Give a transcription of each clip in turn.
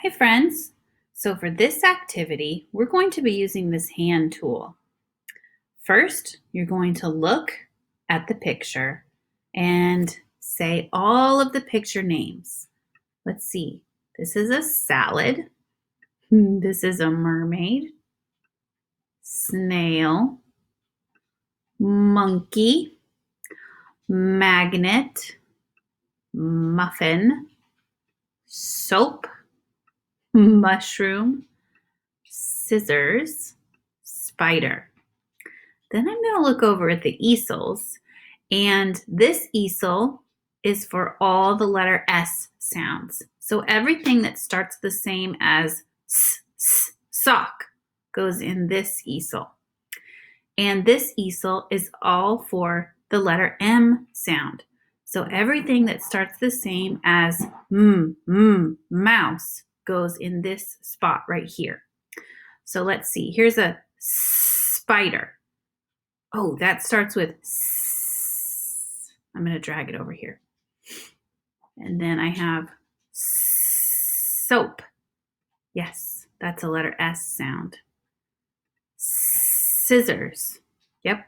Hey friends, so for this activity, we're going to be using this hand tool. First, you're going to look at the picture and say all of the picture names. Let's see, this is a salad, this is a mermaid, snail, monkey, magnet, muffin, soap, mushroom, scissors, spider. Then I'm going to look over at the easels, and this easel is for all the letter S sounds. So everything that starts the same as sock goes in this easel. And this easel is all for the letter M sound. So everything that starts the same as mouse goes in this spot right here. So let's see, here's a spider. Oh, that starts with S. I'm going to drag it over here. And then I have soap. Yes, that's a letter S sound. Scissors. Yep,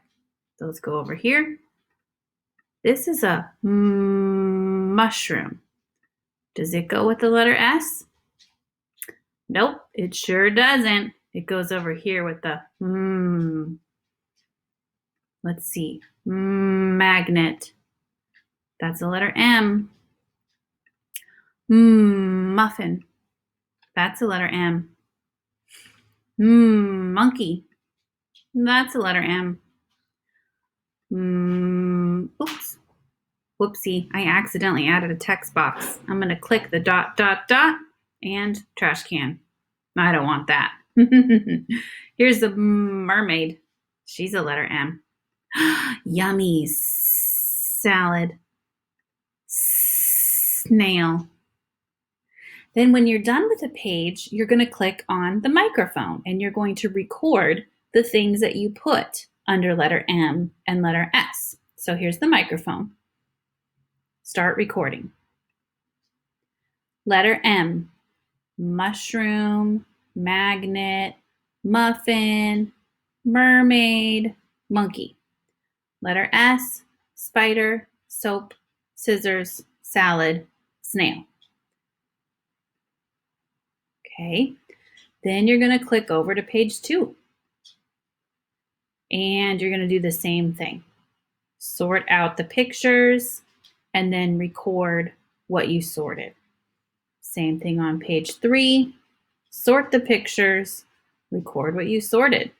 those go over here. This is a mushroom. Does it go with the letter S? Nope, it sure doesn't. It goes over here with the Let's see, magnet. That's the letter M. Muffin. That's the letter M. Monkey. That's the letter M. Oops. Whoopsie, I accidentally added a text box. I'm going to click the ... and trash can. I don't want that. Here's the mermaid. She's a letter M. Yummy. Salad. Snail. Then when you're done with a page, you're going to click on the microphone and you're going to record the things that you put under letter M and letter S. So here's the microphone. Start recording. Letter M, mushroom, magnet, muffin, mermaid, monkey. Letter S, spider, soap, scissors, salad, snail. Okay, then you're going to click over to page 2. And you're going to do the same thing. Sort out the pictures and then record what you sorted. Same thing on page 3. Sort the pictures, record what you sorted.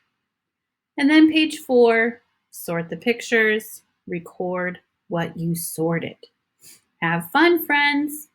And then page 4, sort the pictures, record what you sorted. Have fun, friends.